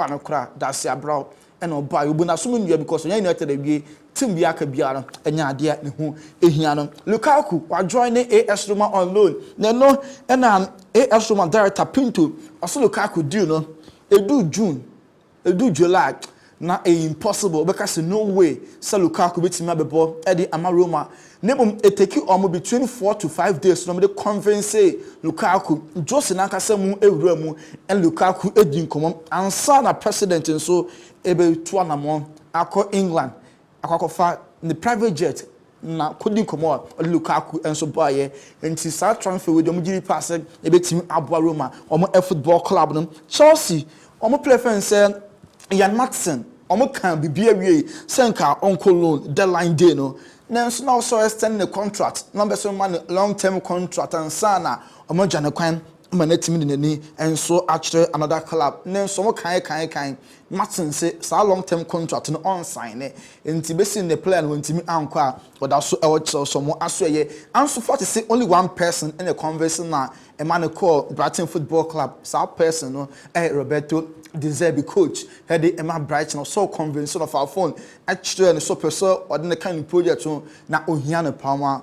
anokra that's ya bro and oba you na so menu because you United be team bi aka biara enya ade ne ho ehia no Lukaku wa join AS Roma on loan na no na AS Roma director Pinto also Lukaku deal no edu June edu July na impossible because no way say Lukaku betimi abebo e di ama Roma nebum it take you between 4 to 5 days no me convince Lukaku just na kasa mu ewura mu and Lukaku edi nkomom ansa na president nso ebe to anamon akọ England akwakofa the private jet na kodi nkomo Lukaku enso boye enti sa transfer we dem giri pass ebetimi aboa Roma omo football club no Chelsea omo play fence Ian Matson omo kan bibia wie senka uncle loan deadline day no nanso na also extend the contract number so man long term contract and sana omo jane kwan manetimi nani enso actually another club nanso omo kan Matson say sa long term contract no on sign enti besi the player no ntimi anko a oda so e wo so mo aso ye anso 46 only one person in the conversation na a man called Brighton Football Club South person no Roberto De Zerbi coach had the Emma Brighton so convinced of our phone actually and so person or the kind of project na ohiana power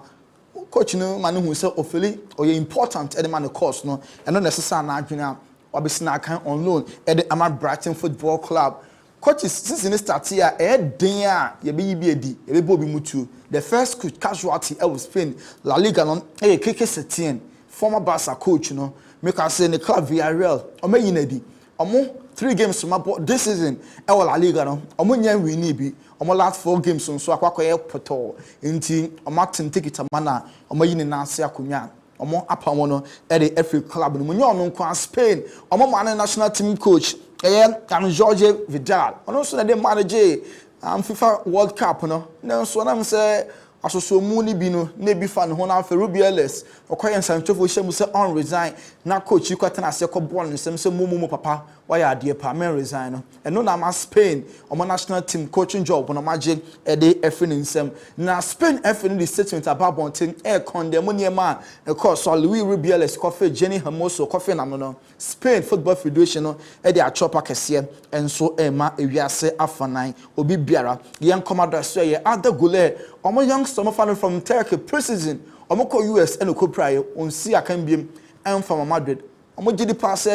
coach no man who say officially or important at the man course no and not necessarily na adwena obviously na kan on loan at the Emma Brighton Football Club coaches since in start here den a ye be bi edi ye be bo bi mutu the first casualty of Spain La Liga no Kessben former Barca coach no make us say in the club Villarreal o me yinadi omo 3 games from this season e La Liga no omo nya win bi omo last 4 games so akwakoye poto nti omo atentikita mana omo yini na ase akonya omo apamo no e the FA club no nya ono kwa Spain omo man national team coach and Jorge Vidal ono so na dey manage FIFA World Cup no so na say asoso mu ni bi no na bi fa ne ho na Rubiales okoye nsantofo hye mu se on resign na coach kwata na se ko ball ne sem se mumu papa why ade pa men resign no eno na ma Spain omo national team coaching job no maje e dey efe ne nsem na Spain efe ne statement about bonten e condemn ne ma e course so Luis Rubiales ko fe Jenny Hermoso ko fe na no Spain Football Federation no e dey achopa kese enso e ma ewiase afanan obi biara yen commodore so ye other gole omo youngster omo fan from Turkey precision omo ko US and ko praye on si akan biem en from Madrid omo gidi pass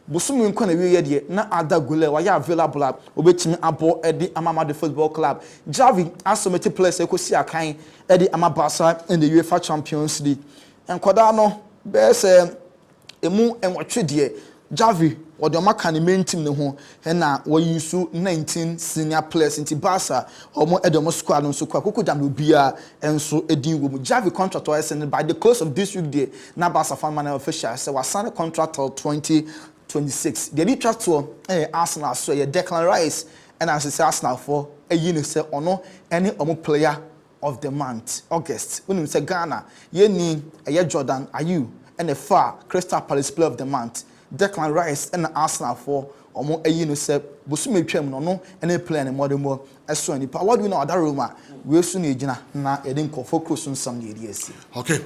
Busumi nko na wiye de na ada gole wa ya available obetimi abo edi Amamade Football Club Javi asometi players ekosi akan edi Amabasa in the UEFA Champions League enkoda no be se emu enwotwe de Javi what the main main team ne ho na we use 19 senior players into Barca omo edomo squad no so kwa koko jam bia enso edin wo mu Javi contract was signed by the close of this week there na Barca fan man official say was signed contract till 2026 the lead track to Arsenal so ye Declan Rice and as say Arsenal for a year say ono any omo player of the month August when we say Ghana ye ni Jordan Ayew and the far Crystal Palace player of the month Declan Rice and Arsenal for omo no say bosume twam no no ene play ne modern more eso ni pa what do we know other Roma we su na ejina na ede nkofo cross nsam na eri asi okay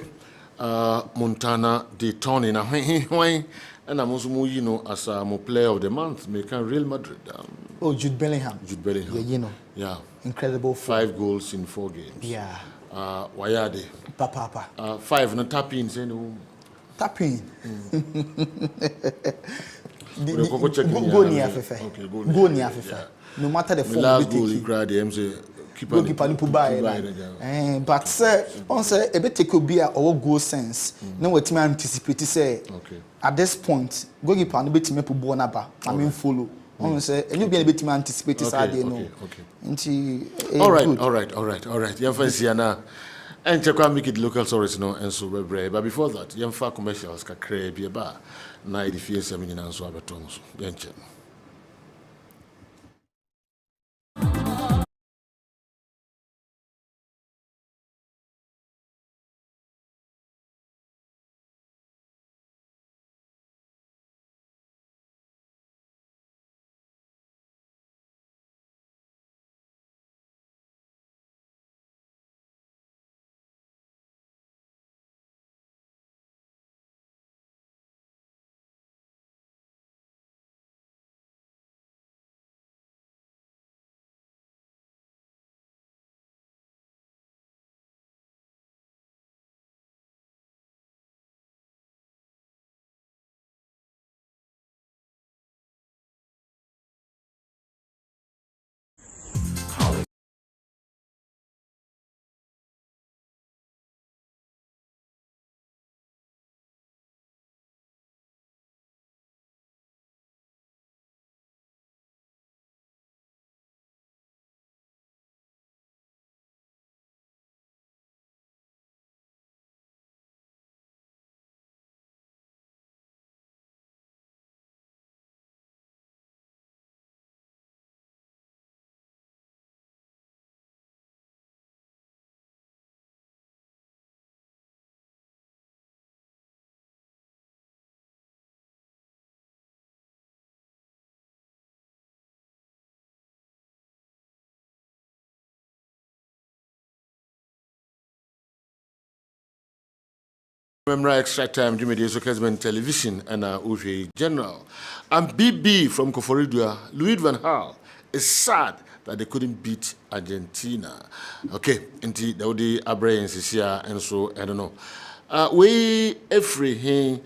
Montana de Tony na hwan and I'm also as a player of the month making Real Madrid Jude Bellingham yeah yeah incredible 5 goals in 4 games yeah wayade papa 5 no tapping say no tapping go near fefe go near fefe no matter the form last goal he cried the MC keeper nipu buy but say on say e be take obi a owo goal sense na wetin anticipate say at this point goalkeeper no betime pu ball na ba I mean follow on say any be betime anticipate say dey no nti all right you fancy na and check out make it local stories no and so bebre but before that you fa commercials ka kra bi ba na edifie seminar na so abeton so yenche Remember extra time, Jimmy Deso Kessben television and Uwe General. And BB from Koforidua, Louis Van Gaal, is sad that they couldn't beat Argentina. Okay, indeed, there would be Abraham here, and so I don't know. We everything.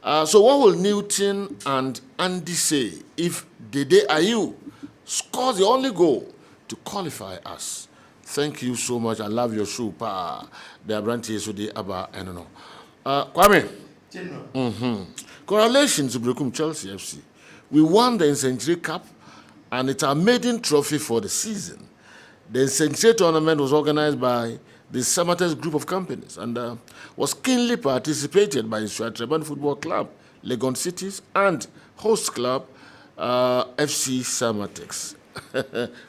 So what will Newton and Andy say if Dede Ayew scores the only goal to qualify us? Thank you so much. I love your show, pa. The Abranti so the Abba, I don't know. Kwame. Congratulations to Brekum Chelsea FC. We won the Century Cup, and it's our maiden trophy for the season. The Century tournament was organized by the Samates group of companies and was keenly participated by Suatreban Football Club, Legon Cities, and host club FC Samatex.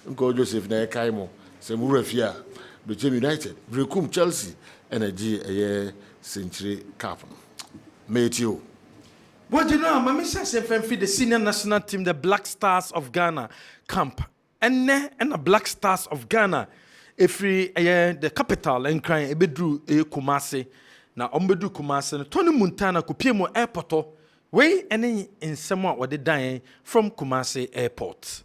Uncle Joseph Naekaimo, Semurefia, Bechem United, Brekum Chelsea, and a Century Cup. Mate you. Well, you know, my missus the senior national team, the Black Stars of Ghana camp, and the Black Stars of Ghana. Every the capital and crying a bedroom Kumasi. Now, Ombedu Kumasi, Tony Montana, Kupiemo Airport, way any in somewhat what they dying from Kumasi Airport.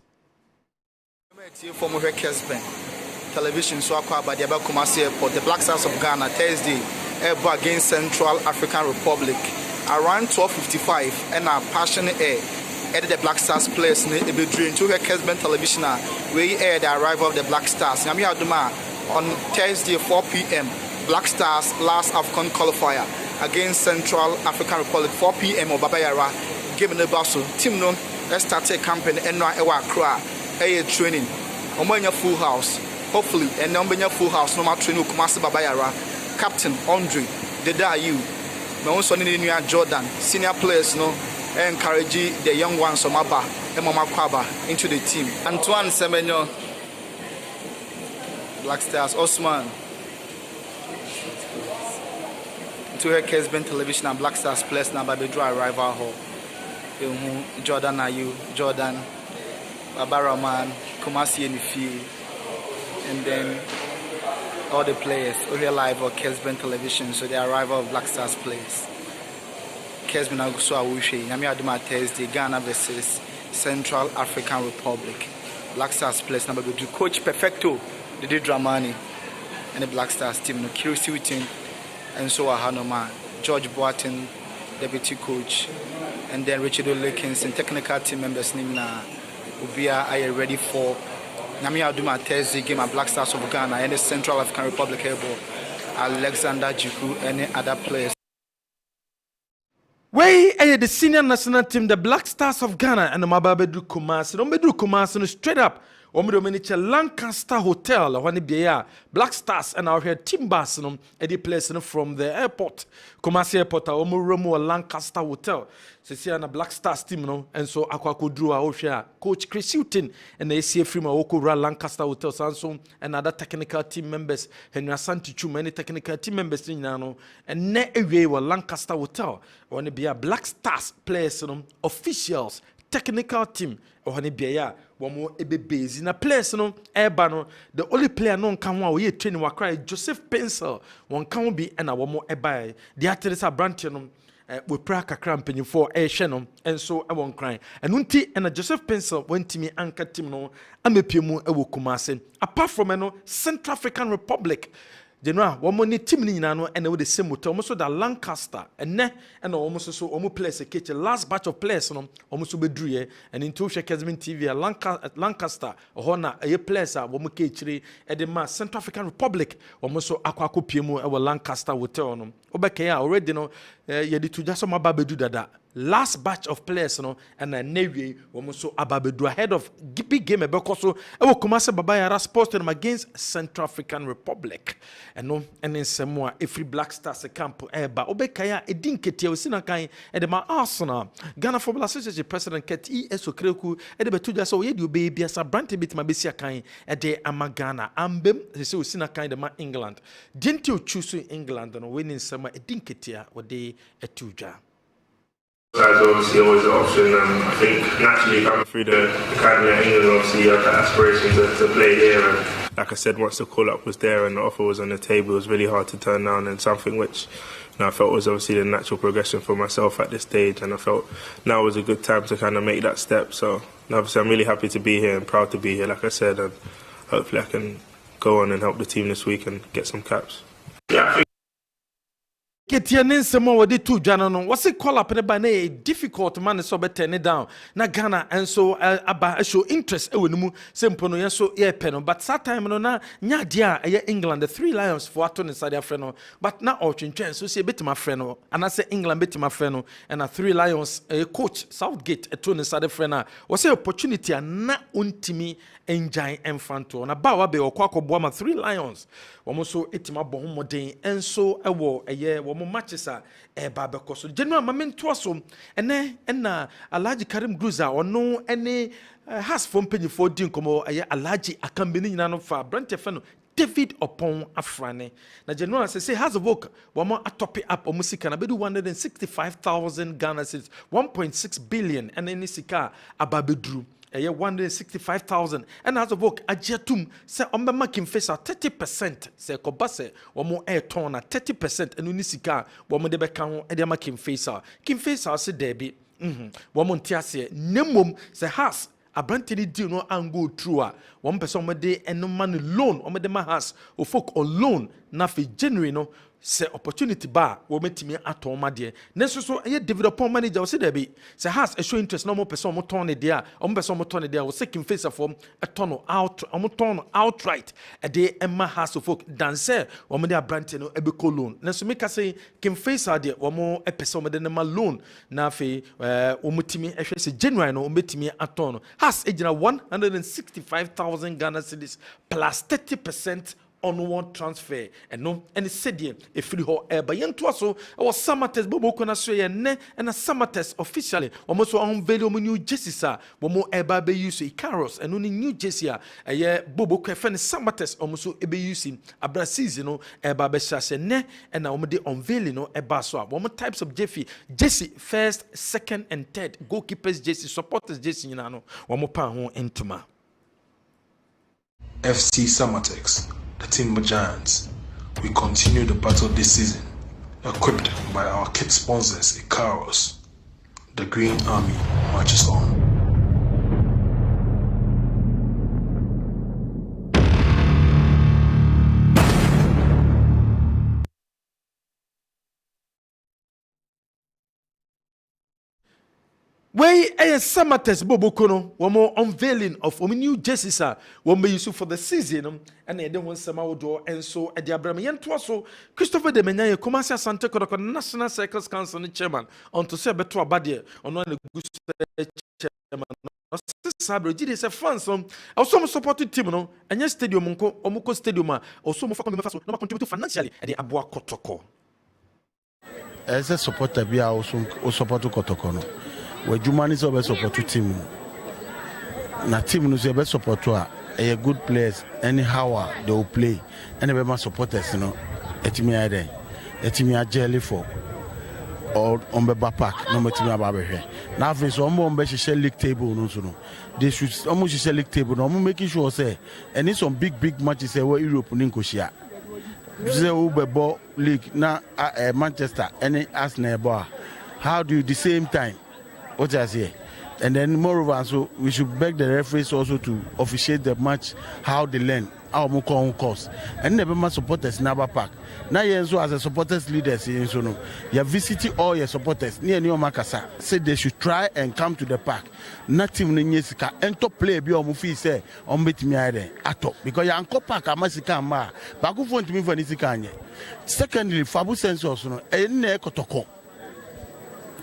From Kessben television, so by the Kumasi Airport, the Black Stars of Ghana, Thursday, airborne against Central African Republic. Around 12:55, and our passionate air. At the Black Stars players in the dream to Kessben television where he aired the arrival of the Black Stars. Nyami Aduma on Thursday 4 p.m. Black Stars last African qualifier against Central African Republic 4 p.m. Obabayara game in the Basel. Team no let's start a campaign and no ewa cry a training. Omanya full house. Hopefully and Ombanya full house no more training Kumasi Babayara. Captain Andre Dede Ayew. My own son in Jordan. Senior players no encourage the young ones from Abba and Mama Kwaba into the team. Antoine Semenyo, Black Stars, Osman, to her Kessben television and Black Stars players now by the dry arrival hall. Jordan Ayew, Jordan, Babaraman, Kumasi Nifi, and then all the players here live on Kessben television, so the arrival of Black Stars players. Kessben also awushi. Nyami Aduma Thursday, Ghana versus Central African Republic. Black Stars players number 2. Coach Perfecto, Dede Dramani, and the Black Stars team. No Kirisi Witin, and so Ahanoma, George Boateng, deputy coach, and then Richard O'Lakins and technical team members. Nimna Ubia are ready for Nyami Aduma Thursday game at Black Stars of Ghana and the Central African Republic airborne. Alexander Jiku and any other players. Way the senior national team, the Black Stars of Ghana, and the Mababedu Kumasi. Don't do Kumasi straight up. Omdo Lancaster Hotel, when it Black Stars and our here Timbers, at the place from the airport. Kumasi Airport, Romo Lancaster Hotel. So, na Black Stars team, no, and so Aquaco drew our share. Coach Chris Houghton and the ACF from Okura Lancaster Hotel, Sanson, and other technical team members, Henry Santichu, many technical team members in Nano, and ne away were Lancaster Hotel. When it be a Black Stars players, officials, technical team, or when it be a one more base in a place, Ebano, the only player non can one we training wa cry Joseph Pencil, one can be and a one more ebai. The actors are branching. We prack a cramping for a shannon, and so I won't cry. And Unti and a Joseph Pencil went to me anchor Timno, and me Pimu Ewukumase. Apart from Central African Republic. General, one more team in Nano and with the same with almost the Lancaster and almost so almost place a kitchen last batch of players almost be drew and into Kessben TV at Lancaster Hona a place at Womukechri at the Central African Republic almost so Aquaco Piemo our Lancaster Hotel Obekaya already yedi to just some ababedu dada. Last batch of players, and a navy almost so ababedu ahead of big game because I commence Babayara sports them against Central African Republic. And then some more every Black Stars camp but Obekaya a dinketi Osinakai and the Arsenal. Ghana Football Association President Ket E.S. Okreku and the Betuja so you baby as a branty bit my besia kind a day Amagana Ambem, they say Osinakai the England. Didn't you choose England and winning summer a dinketia or day a tuja? That's obviously always an option. I think naturally coming through the academy at England, obviously you have that aspiration to play here. And like I said, once the call-up was there and the offer was on the table, it was really hard to turn down, and something which I felt was obviously the natural progression for myself at this stage, and I felt now was a good time to kind of make that step. So obviously I'm really happy to be here and proud to be here, like I said, and hopefully I can go on and help the team this week and get some caps. Yeah. Ketianin semo wodi tu dwana no wose call up ne ba na difficult man so be turn it down na Ghana and so aba show interest e wonimu sempo no yenso ye pe no but that time no na nya dia England the Three Lions for ato ne side afre no but na otwentwen so se betima frɛ no ana se England betima frɛ no and a Three Lions coach Southgate eto ne side afre na wose opportunity na untimi enjoy emfanto na ba wa be okwakobo ma Three Lions womo so etima bo homoden enso ewo womo matches a ba bekoso general mamento so ene na Alhaji Karim Gruza ono ene has from penyifo din komo Alhaji Akambeni nyina no fa brante fe no David upon Afrane na general say has a work womo atop up omusika na bedu 165,000 Ghana cedis 1.6 billion and any sika ababedru 165,000 and as a work ajetum say omba making face 30% say kobase womo ton na 30% enu ni sika womo de beka ho e de making face say debi womo ntiase nemom say has abranti ni deal no and go through a one person de eno man loan de ma has o folk on loan na fe January no say opportunity ba wo metimi aton ma de ne so developer manager wo say there be say has a show interest no more person mo ton ne dia o mo person mo ton ne dia wo seeking face for a ton out o mo ton outright e de emma has of folk dan say wo mo de abranti no ebe ko loan ne so make say kim face de wo mo e person mo de ne ma loan na fe wo mutimi e hwe say January no o metimi aton no has ejina 165,000 Ghana cedis plus 30% onward transfer and no any said a free ho but yento so our summer test bobo kona so ye ne and a summer test officially almost on value new jersey sa bomo eba be use carols and only new jersey a bobo kwefen summer test almost ebe using abra season no eba be shase ne and na de unveiling no eba so one types of jersey first second and third goalkeepers jersey supporters jersey nyina no one pa ho entuma FC Summertex, the Timber Giants. We continue the battle this season, equipped by our kit sponsors, Icaros. The Green Army marches on. Way a summer test bobo kono one more unveiling of new jerseys one be used for the season and they don't want some outdoor and so at the Abraham Yentoso Christopher de Menya Commercial Santa Coca National Cycles Council chairman on to say better about on one good chairman. Sabro did is a fan some also supported team no and yes stadium omuko stadium also mo no contribute financially at the Abua Kotoko. As a supporter be also support Kotoko no. We Jumani so be support team. Na team no so be support a good players anyhow they will play. And they be supporters you know. Etimi ade. Etimi a jelly for or on be back no metimi aba here. Now for so on be share league table no so no. They should almost share league table no making sure say and some big matches say where Europe ninko share. Say Uber league na Manchester any Arsenal. How do you the same time? What I say, and then moreover, so we should beg the referees also to officiate the match, how they learn, how much course, and never my supporters never pack. Now you so as a supporters leaders, you know, you visit all your supporters near New Makasa. Say they should try and come to the park. Nothing in Yesika and top play be on Mufi say on bet me at all because your uncle park a Masika ma. Baku phone to me for Nisikanye. Secondly, Fabu sensors, no, and Kotoko.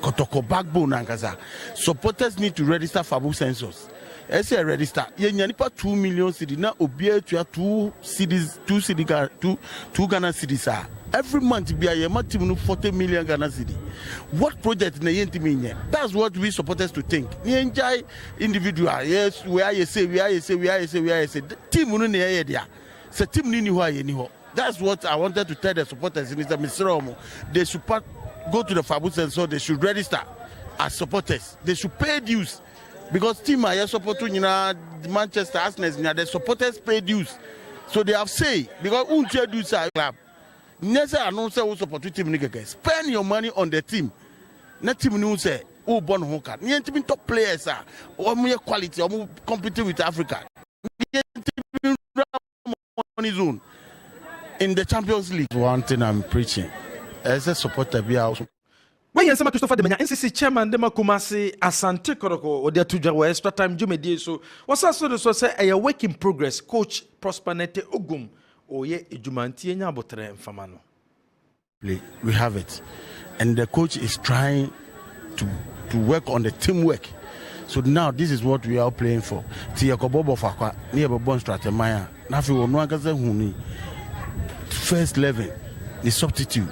Kotoko backbone ankaza. Supporters need to register Fabu census. I say register. Ye nyanipa 2 million cedi na obie to 2 Ghana cedis. Every month be a team 40 million Ghana cedi. What project na yenti minye? That's what we supporters to think. Ni enjoy individual. Yes, where you say. Team no ne dia. Se team ni ho aye ni ho. That's what I wanted to tell the supporters in Mr. Romo. They should go to the Fabu Sensor, they should register as supporters. They should pay dues. Because team are supporting Manchester Arsenal, the supporters pay dues. So they have say because who do club. Never announce who support team nigga. Spend your money on the team. Not team new say who born who can. You team top players are or more quality or more competing with Africa. Money zone in the Champions League. One thing I'm preaching as a supporter be out. When you say Christopher Demenya, NCC chairman Dema Kumasi Asante Koroko or their two extra time Jumedi so what's also so say a work in progress coach Prosperity Ogum or ye Jumanti Botre Famano. We have it, and the coach is trying to work on the teamwork. So now this is what we are playing for. Tiakobobo Fakwa near Bon Stratemaya. Nafi Onwagaza Huni. First 11, the substitute.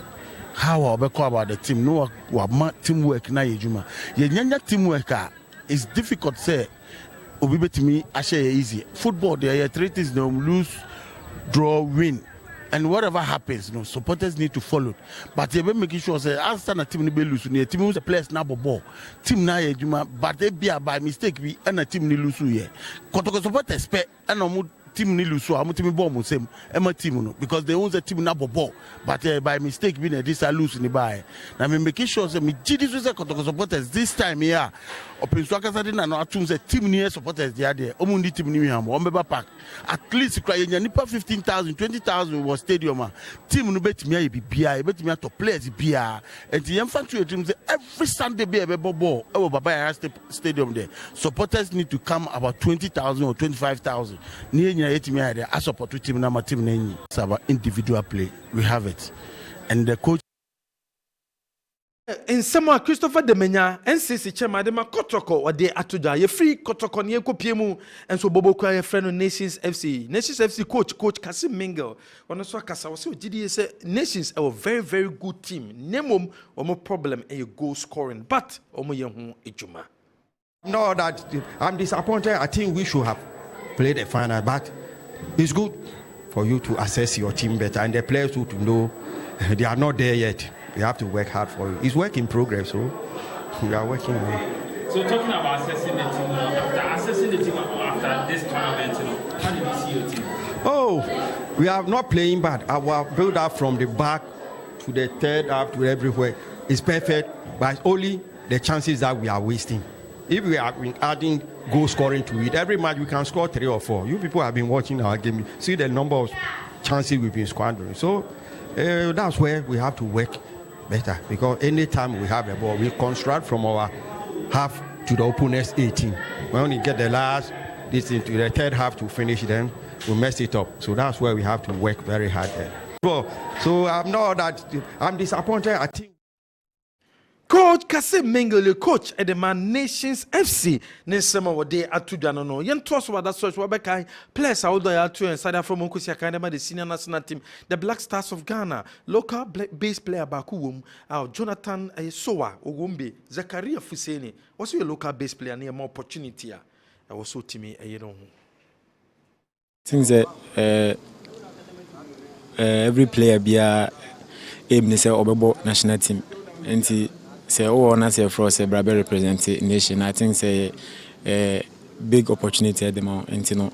How about the team? No teamwork na yejuma. Yenya teamwork is difficult say. Obibe to me ashe easy. Football there are 3 things: no lose, draw, win. And whatever happens, supporters need to follow. But they be making sure say as a team ni be lose, ni team who's a players na ball. Team na yejuma, but they be by mistake we and a team ni lose here. Kotoko supporters expect and team ni lose, I'm team bomb same. Emma team because they own the team na ball, but by mistake being this I lose ni buy. Now me making sure say me GD so say kotoko supporters this time here. Open Swaka Saturday na no atun say team ni supporters they are there. Omundi team ni ham. Omeba pack. At least cry nipa 15,000, 20,000 was stadium. Team no bet me be bia, bet me to players bia. And the infantry team say every Sunday be a ball. Oh Baba Stadium there. Supporters need to come about 20,000 or 25,000. I support team na team name. It's about individual play. We have it, and the coach. In some Christopher Demenya, NCC chairman Dema Kotoko or de Atuja, ye free Kotoko nye kopiemu, and so Bobo kwa friend of Nations FC. Nations FC coach Kasim Mingle. When I saw Kasa was so GD say Nations are a very very good team. Name or more problem and you goal scoring, but omo yehu ejuma. No, that I'm disappointed. I think we should have played a final, but it's good for you to assess your team better and the players to know they are not there yet. You have to work hard for it. It's work in progress, so we are working on it. So talking about assessing the team, after assessing the team after this tournament, how did you see your team? Oh, we are not playing bad. Our build up from the back to the third half to everywhere is perfect, but it's only the chances that we are wasting. If we are adding goal scoring to it, every match we can score 3 or 4. You people have been watching our game, see the number of chances we've been squandering. So that's where we have to work better, because anytime we have a ball, we construct from our half to the opponent's 18. We only get the last distance to the third half to finish, then we mess it up. So that's where we have to work very hard there. So I'm disappointed. I think Coach Kasim Mingle, the coach at the Man Nations FC. Nesema wade atudano no. Yen toss what that search wabekai. Players out there to inside from Unkusi Academy, the senior national team, the Black Stars of Ghana, local bass player Bakuwum, our Jonathan Sowa, Ogumbe, Zakaria Fuseni. Was your local bass player near more opportunity? I was so timmy, you know. Things that every player be a aim to say Obebo national team. And say oh na say for say Brabe represent nation. I think say a big opportunity at the moment, and you know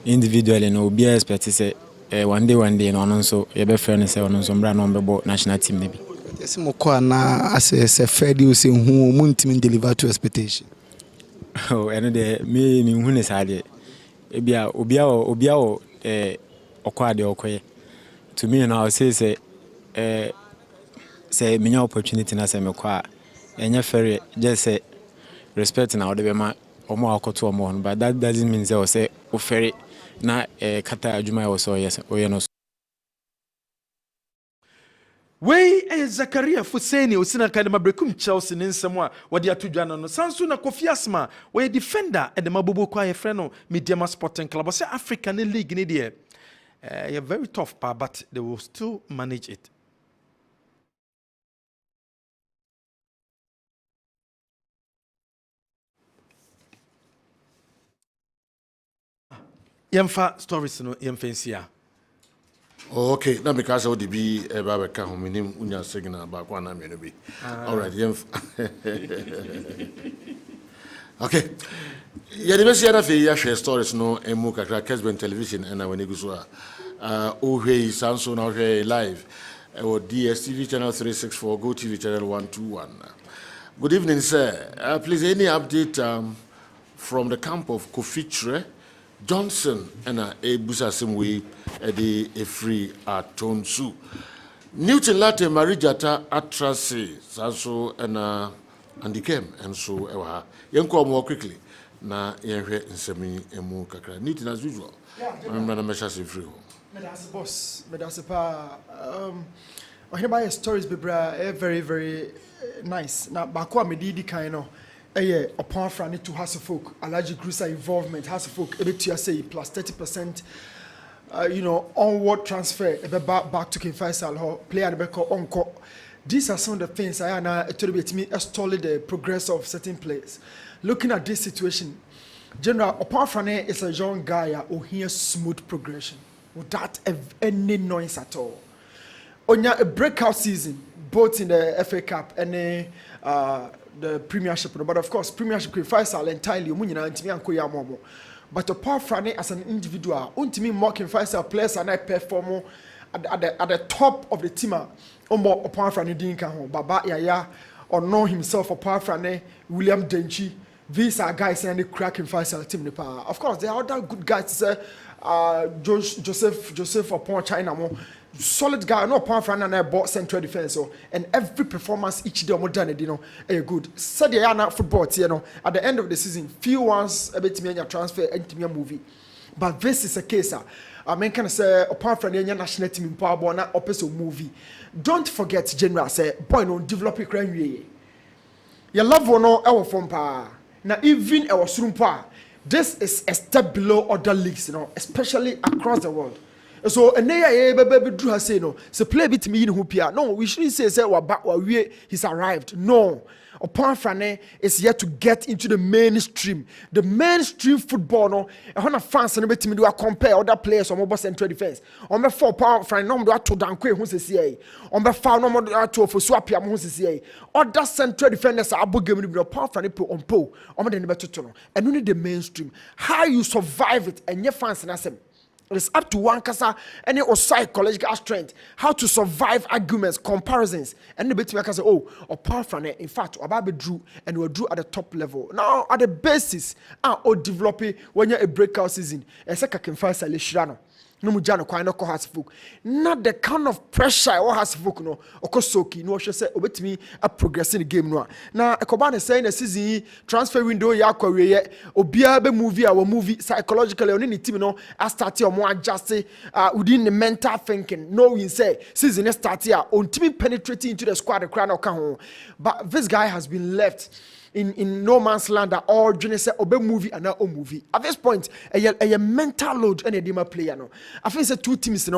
individually no be expect say one day no so you be friend say no so bra no be national team maybe. Yes mo ko na as a fair you say who mun team deliver to expectation. Oh and me hu ne sade e bia obia okwa de okoye. To me now say say many opportunity na say me kwa enya ferry just say respect na ode be ma omo akoto omo, but that doesn't mean say o ferry na kata adwuma yo so yes o ye no. Wey Zakaria Fuseni osina kadema brekum Chelsea ninsemo a wode atudwana no sanso na Kofi Asma wey defender at the Mabubu kwa ye friend no Mediama Sporting Club say African League ni there you're very tough but they will still manage it. Yemfa stories no yemfensia. Okay, now because of the be Baba Kahominim Unya signal about one be. All right, Okay. Yeah, the best year for share stories no emu kakra Kessben television and when you so Samsung now live or DSTV channel 364 Go TV channel 121. Good evening, sir. Please any update from the camp of Kofitre Johnson and Ebusa Simwe the free at Tonsu. Newton Latte Marijata Atrasi Saso and the came and so ever. Yanko more quickly. Na yenhwe nsemi emu kakra Newton as usual. I'm gonna measure free. Medase boss, medase pa by stories bebra very nice. Na bakwa medidi kind no upon front to Hasselfolk, Alaji Cruiser involvement, Hasselfolk, ebetia say plus 30%, onward transfer, back to King Faisal, player the back on. These are some of the things I told me stall the progress of certain players. Looking at this situation, General Opanfrane is a young guy who hears smooth progression without any noise at all. On a breakout season, both in the FA Cup and the Premiership, but of course, Premiership Faisal entirely, but Opanfrane as an individual, ultimately mocking Faisal players and I perform at the top of the team. Opanfrane didn't come home. Baba Yaya or know himself Opanfrane, William Denchi. These are guys and the cracking Faisal team. Of course, there are other good guys. Joseph upon China, solid guy. No Opanfrane and I bought central defense. And every performance each day, good. Said they are not football. At the end of the season, few ones a bit me transfer into a movie. But this is a case. I mean, can say Opanfrane national team in power born opposite movie. Don't forget, General say, boy, no develop a crane. Your love one no our from pa. Now even our surumpa. This is a step below other leagues, especially across the world. So baby Drew has say no. So play bit me in who no, we shouldn't say we're back he's arrived. No. Opanfrane is yet to get into the mainstream. The mainstream football, no. And when fans and team do compare other players on mobile central defense. On the 4 Opanfrane no do to Dankwe who say on the 5 no do to for Swapia who say other central defenders are able game to Opanfrane put on po. On the never to and only the mainstream. How you survive it and your fans and asem. It's up to one kasa any or psychological strength, how to survive arguments, comparisons, and the bit make say, Opanfrane, in fact, Obabe drew and we drew at the top level. Now, at the basis, developing when you're a breakout season, and second can find Salishano. No mujano kwa no ko Hasselfolk. Not the kind of pressure or Hasselfolk no okosoki no she say obetimi a progress in the game no. Na Ekobane say na season transfer window ya kwawe obia be movie our movie psychologically on any team no a start your more adjust within the mental thinking knowing say season start here on team penetrating into the squad the crowd no home. But this guy has been left in no man's land or say obe movie and now movie. At this point, a mental load and a dima player no. I think it's 2 teams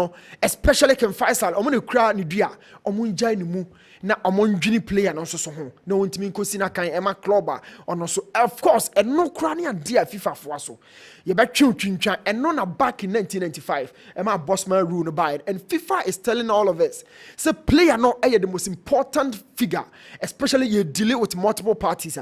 especially can Faisal. I'm gonna cry ni dia. I'm gonna join mu. Na among junior player no so ho. No want me kosina kan Emma Clubber or so. Of course, and no cranny and dear FIFA for so. You bet chincha and no na back in 1995. Emma Bossman rule by it. And FIFA is telling all of us. Say player no the most important figure, especially you deal with multiple parties.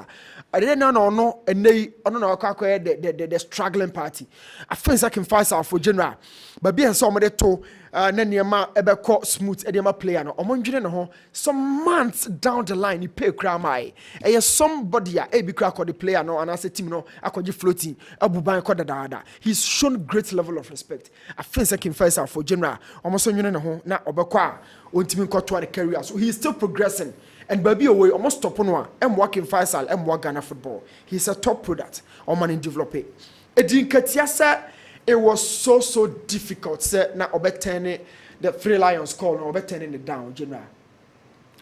I didn't know and they the struggling party. I think I can find out for general. But being somebody to Nanyama Ebeko smooth Edema player no Omonjine some months down the line you pay cramai. Somebody be crack the player no and as a team no akoji floating abuban kodada. He's shown great level of respect. I think I can find out for general. Almost na obekwa ontimi kotwa the career. So he's still progressing. And baby away almost stop on and working Faisal and work Ghana football. He's a top product or man in developing. It was so difficult. Say na obetene the Three Lions call no obetene it down general.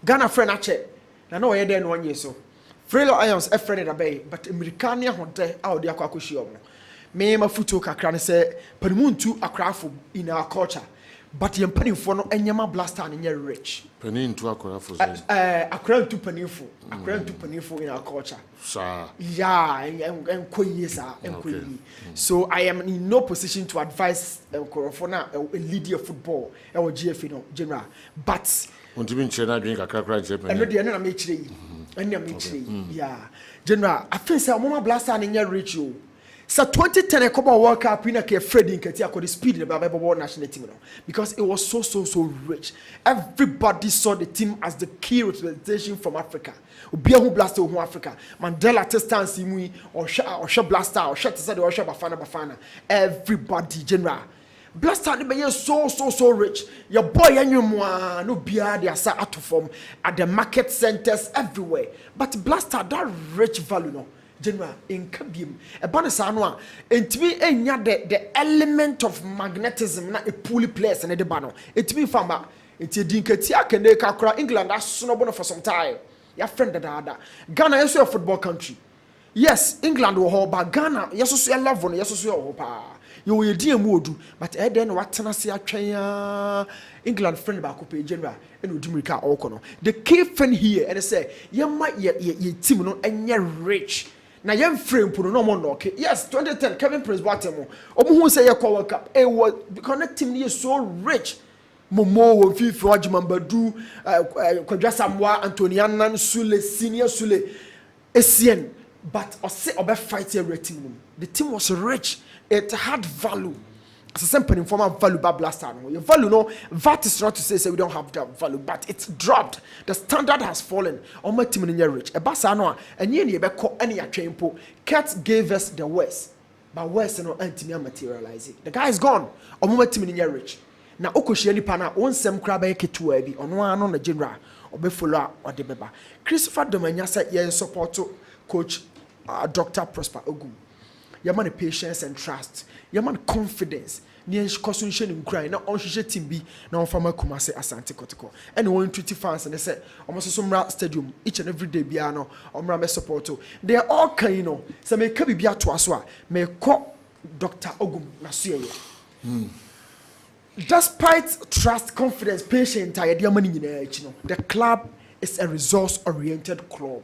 Ghana friend ache. Na no there no 1 year so. Three Lions a friend abey but Americania honte out there kwakoshi omo. Me ma futo kakra ne say panimuntu akrafo in our culture. But the pennyfo no enyama blaster and you're rich. Penny to akrafo. Akran to pennyfo. Akran to pennyfo in our culture. Sir. Yeah, and queen. So I am in no position to advise Korofona a leader of football or GF no general. But Untimi China drink a crack right Japan. And the end of yeah. General, I feel say Mama Blaster and Inya reach you. So 2010 a couple World Cup in a Freddie in Katia could speed in the Bible national team because it was so rich. Everybody saw the team as the key representation from Africa. Ubia who blaster who Africa. Mandela testan simui or blaster or shot to or bafana. Everybody general. Blaster be so rich. Your boy and your moi no beer they are out to form at the market centers everywhere. But Blaster that rich value no. General in Kabim, a banasanoa, and to me, the element of magnetism, not a pulley place and a debano. It me fama, it's a dinkatia can they kakra England as snowball for some time. Your friend that Ghana is a football country. Yes, England will hold, but Ghana, yes, I love one, yes, you will dear mood, but then what Tennessee England friend about general and Udimika Okono. The key friend here and I say, you might ye team and you're rich. Na yem frame puno no more okay. Yes, 2010 Kevin Prince Boateng. Omo say your World Cup. It was because that team is so rich. Momo, Fifi, Ajimambadu, Kwajasamwa, Antoniana, Sule, Senior Sule, Essien. But I say obe fight a team. The team was rich. It had value. As a simple informal value by Blaster. Your value, no, that is not to say we don't have that value, but it's dropped. The standard has fallen. On my team in your rich. A Basanoa, and you need to any train po. Cats gave us the West, but West no anti materializing. The guy is gone. On my team in your rich. Now, Okosheli Pana, on some crab a Ketuebi, on one on the general, or Befola or the Beba. Christopher Domania said, yes, support to Coach Dr. Prosper Ogum. Your man patience and trust. Your man confidence. Near constitution in crying. Now on team B. Now from a Kumase Asante Kotoko. And 120 fans and they said almost some stadium each and every day. Biano or support. They are all kind of. So may be to aswa. May call Dr. Ogum Nasuye. Despite trust, confidence, patience, the club is a resource-oriented club.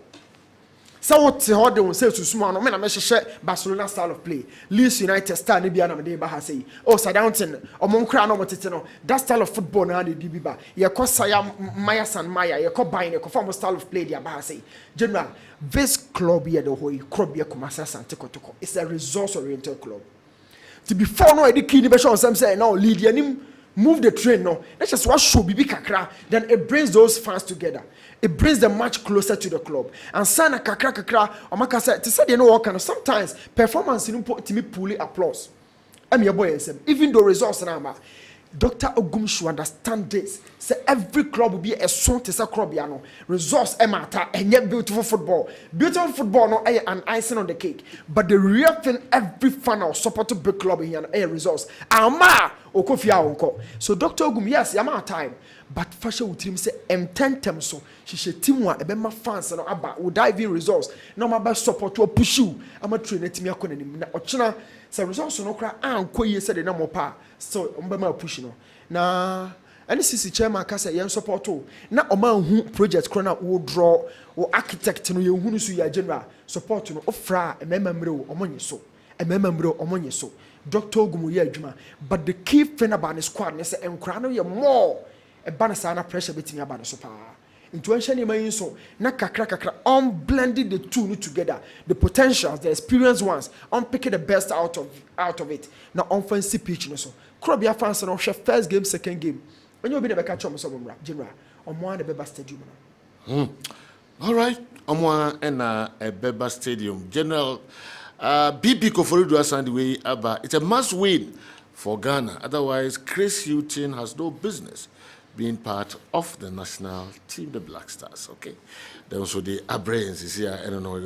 So what they will say to small no man share Barcelona style of play. Leeds United style ni bia na me ba ha say. Oh Southampton omon kra no motete no. That style of football na dey bi ba. Ye ko Saya Maya San Maya, ye ko Bain, ye ko form style of play dia ba ha say. General, this club here the whole club here Kumasi Asante Kotoko. It's a resource oriented club. To before no edi key be show some say now lead yanim move the train no. That's just what show bibi kakra. Then it brings those fans together. It brings them much closer to the club. And sana kakra omaka say to say they know what kind of sometimes performance in to me pulley applause. I'm your boy even though results na Dr. Ogum should understand this. Say every club will be a song to say club no results matter and yet beautiful football. Beautiful football no an icing on the cake. But the real thing every fan or support to big club here no results. Ama okofia onko. So Dr. Ogum yes, yama time. But fashion with him say M10 so she team one ebema fans no aba will dive in results. No ma ba support to push you. Ama train team yakọ nanim na ochina say results no kra anko ye say the na mo pa. So mbema push no. Na any CC chairman ka say yen support to na oma hu project kro na wo draw wo architect no ye hu no so ya general support no ofra emema mre wo omonye so. Emema mre omonye so. Dr. Ogum ye adwuma. But the key thing about the squad is say enkra no ye more a banana pressure betting about the super. Intuition in so na kakra on blending the two together, the potentials, the experienced ones, on picking the best out of it. Now on fancy pitch so. Krobia fans on first game, second game. When you be the catch on some general on one the Beba Stadium. All right, on one and a Beba Stadium. General BB Koforidua Sandway Abba. It's a must win for Ghana. Otherwise, Chris Hughton has no business being part of the national team, the Black Stars, okay? Then also the Abrains is here, I don't know,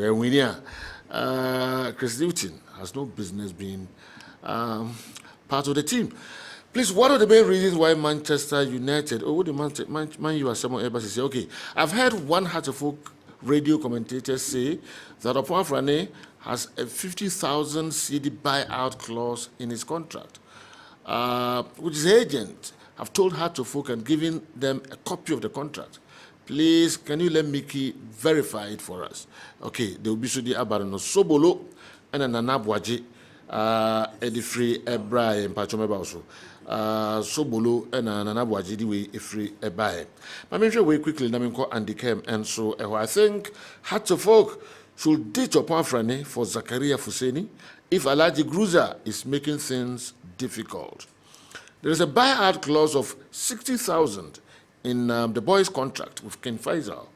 Chris Newton has no business being part of the team. Please, what are the main reasons why Manchester United, or the Man U are someone able to say, okay, I've heard one Hartlepool radio commentator say that Opon Frane has a 50,000 CD buyout clause in his contract, which his agent have told Hartlepool and given them a copy of the contract. Please, can you let Mickey verify it for us? Okay, there will be Sudi Abarano Sobolo and an Anabwaji, Eddie Free Ebra and Pachomeba also. Sobolo and an Anabwaji, the way free Ebae. But I'm sure very quickly, Naminko and the Kem, and so I think Hartlepool should ditch Opanfrane for Zakaria Fuseni if Alaji Gruza is making things difficult. There is a buyout clause of 60,000 in the boys' contract with Ken Faisal.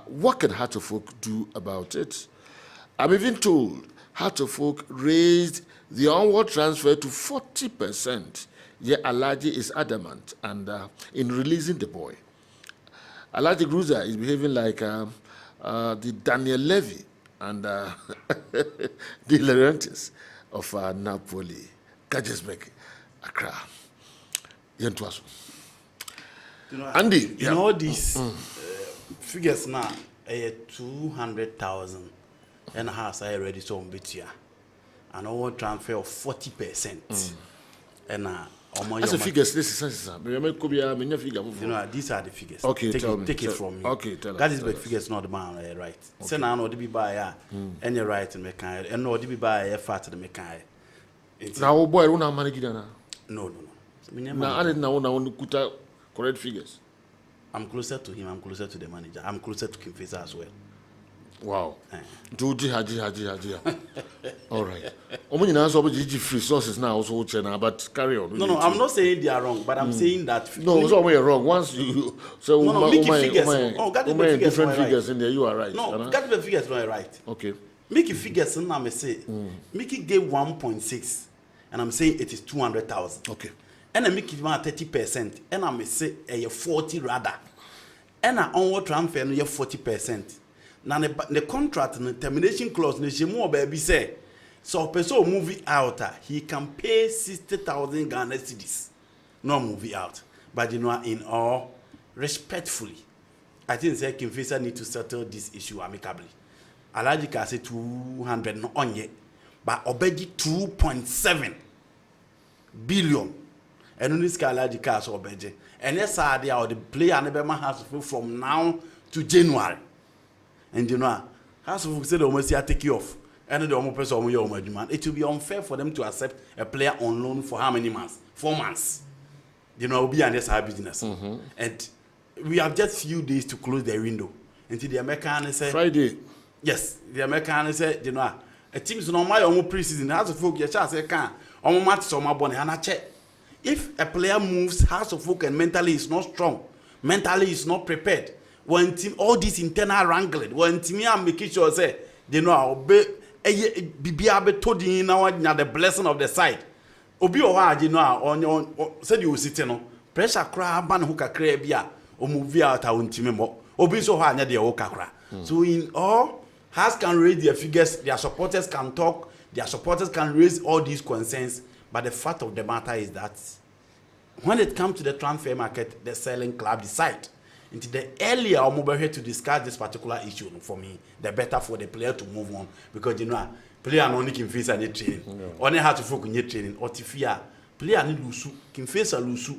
What can Hartlefolk do about it? I'm even told Hartlefolk raised the onward transfer to 40%, yet Alaji is adamant and in releasing the boy. Alaji Gruza is behaving like the Daniel Levy and the Laurentiis of Napoli, Kessben, Accra. Yentuasu. Andy, you know these figures now, 200,000 and a half I already saw on Bitia. And our transfer of 40%. And that's the figures. This is you know, these are the figures. Okay, take it from me. Okay, tell us. That is the figures, not the man, right? Say now, no, be buy any right and make and no, be buy a fat to the mekai. Now, boy, we don't manage that. No. Now, I didn't know correct figures. I'm closer to him. I'm closer to the manager. I'm closer to Kim Faisal as well. Wow. Haji. All right. Resources now also channel, but carry on. No, I'm not saying they are wrong, but I'm saying that. No, it's always wrong. Once you so different figures in there, you are right. No, got the figures not right. Okay. Mickey figures and I'm say Mickey gave 1.6, and I'm saying it is 200,000. Okay. And I make it 30%, and I'm say 40 rather, and I onward transfer no 40%. Now the contract and the termination clause, no baby say, so person movie out, he can pay 60,000 Ghana cedis, no movie out. But you know, in all respectfully, I think say Kim Faisal need to settle this issue amicably. Alaji can say 200 no on yet, but Obeji 2.7 billion. And on this Alaji cars Obeji, and yes, the player never has from now to January. And you know, House of said almost take you off. And the almost person it will be unfair for them to accept a player on loan for how many months? 4 months. You know, be and our business. And we have just few days to close the window. Until the American said Friday. Yes, the American said, you know, a team is not my own preseason. House of Folk, your chance can on match so my bonnet and I check. If a player moves, House of Folk and mentally is not strong, mentally is not prepared. When team all this internal wrangling, when team are making sure say they know how be told in now the blessing of the side. Obi o ha you know on said you sit no pressure cry ban who kakra bia o move out a team mo obi so ha anya de o kakra. So in all has can raise their figures, their supporters can talk, their supporters can raise all these concerns, but the fact of the matter is that when it comes to the transfer market, the selling club decide. Into the earlier I'm over here to discuss this particular issue for me, the better for the player to move on, because you know player no only can face any training, only have to focus on training. Or tifia player need lusu, can face a lusu,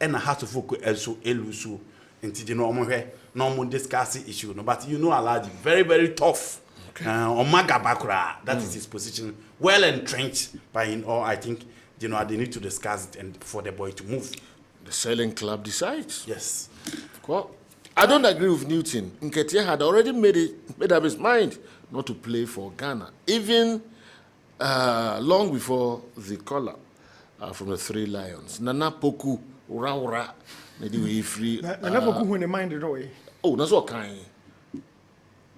and I have to focus also a lusu. Into you know I'm here no discuss the issue, no, but you know Alaji very very tough. Omaga Bakura, that is his position, well entrenched. But in all, I think you know they need to discuss it and for the boy to move. The selling club decides. Yes. Well, I don't agree with Newton. Nketiah had already made up his mind not to play for Ghana, even long before the caller from the Three Lions. Nana Poku, Ura, Nedi free. Nana Poku when the mind it away. Oh, that's what kind.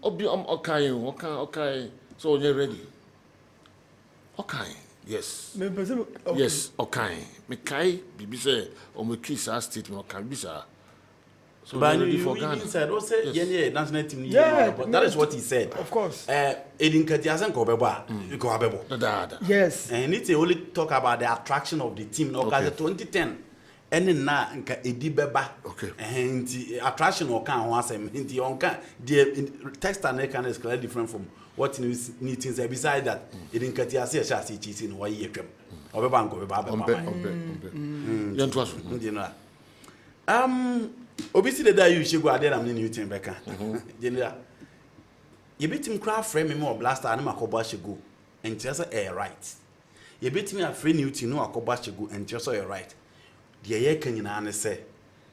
Okay. So you're ready. Okay. Yes. Yes, okay. Mekai, Bibi say, or me kiss our statement, okay, Bisa. So but ready you for Ghana. Said, oh, say, yeah, national team. Yeah, but that is what he said. Of course. Edin Ketiasen Kobeba, Dada. Yes. And it's only talk about the attraction of the team. No, because 2010, and now Edi Beba. Okay. And the attraction or can once and the on the text and can is clearly different from what needs besides that. Edin Ketiasen Shasi cheats in one year. Obebango Baba. Obviously, that you should go out there and new team back. General, you beat him craft frame me more blaster and Makoba should go and just a right. You beat me a free new team, no Akoba should go and just a right. The year can say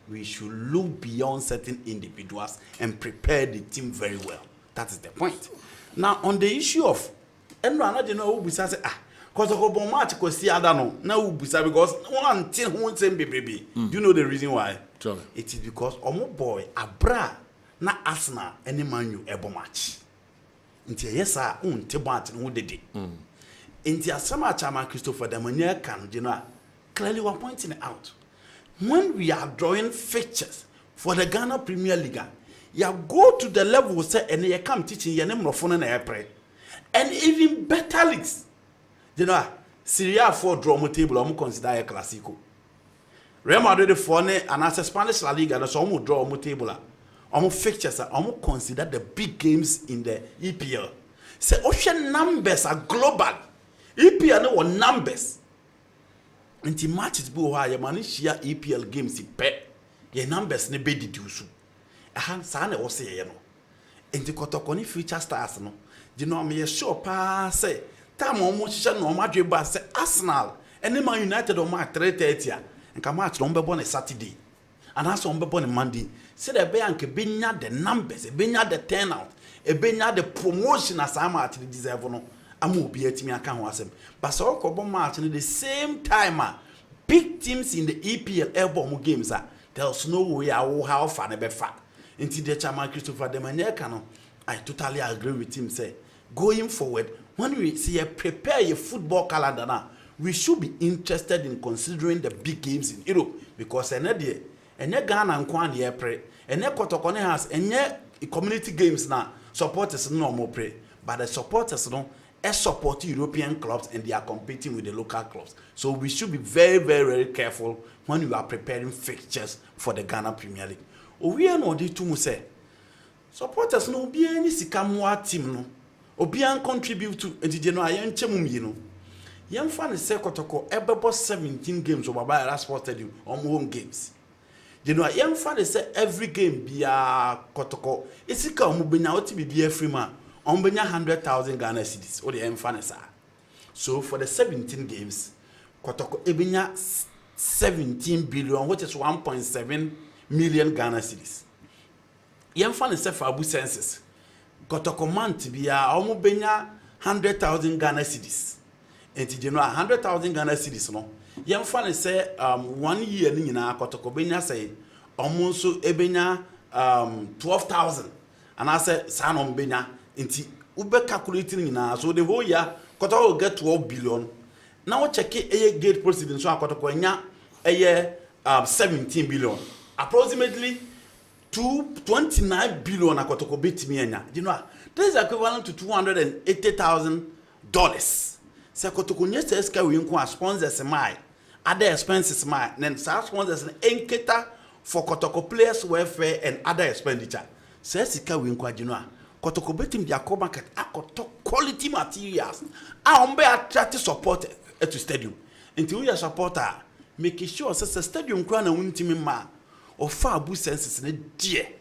we should look beyond certain individuals and prepare the team very well. That is the point. Now, on the issue of, and I don't know who say, because the whole match was see, I don't know, now because one thing won't say, baby. Do you know the reason why? It is because Omo boy, Abra, na Arsenal, any man you ever match. Until yes, sir, Tebat, who did it. Until some Chama Christopher, the Mania can, you know, clearly we're pointing it out. When we are drawing fixtures for the Ghana Premier League, you go to the level say and you come teaching your name of phone and airplane. And even better leagues. You know, Syria for draw table, I'm consider a classico. Real Madrid for and as a Spanish La Liga, there's almost draw table. Almost fixtures are almost consider the big games in the EPL. Say ocean numbers are global. EPL no numbers. Until matches be why you manage share EPL games in pet. Your numbers ne be deduce. A hand sana or say, you know. Into Kotokoni future stars, no. You know, me sure pa say, time almost shall no Madrid bus say Arsenal, and then Man United on my 3:30 and come out on a Saturday. And also on on Monday. Say the bank benya the numbers, benya the turnout, benya the promotion as I'm at the deserve no. I'm be at me account was him. But so Kobo match in the same time, big teams in the EPL elbow games are. There's no way I will how far never far. Until the chairman Christopher Demanier I totally agree with him. Say going forward, when we see a prepare a football calendar now, we should be interested in considering the big games in Europe because another Ghana and Kwan the April and Kotokone has community games now. Supporters no more pray, but the supporters no support European clubs and they are competing with the local clubs. So we should be very, very, very careful when we are preparing fixtures for the Ghana Premier League. We are not to say supporters no be any sikamwa team no. Obian contribute to the January you know. Young fan is Kotoko ebebo 17 games over by last sport stadium on home games. You know, young fan is every game be a Kotoko. It's a mubina oti be free man. On 100,000 Ghana cedis or the Mfanesa. So for the 17 games, Kotoko Ebinya 17 billion, which is 1.7 million Ghana cedis. Yemfanesa for Abu census. Kotoko man to be a almost 100,000 Ghana cedis. And to general 100,000 Ghana cedis no. Yemfanesa 1 year nina Kotoko Benya say almost Ebenya 12,000. And I said San on Benya. Inti ube calculating na so the whole year Kotoko will get 12 billion. Now check a gate proceeding so Kotoko nya 17 billion. Approximately 29 billion Kotoko bit me nya. You know, this is equivalent to $280,000. Se Kotoko nya says we inko sponsors my other expenses my then sponsors enketa for Kotoko players welfare and other expenditure. Says we inko you know. Kotoko betim dia ko market akoto quality materials ombe attract support to stadium until we supporter make sure say stadium kra na wuntimi ma ofa abu senses ne die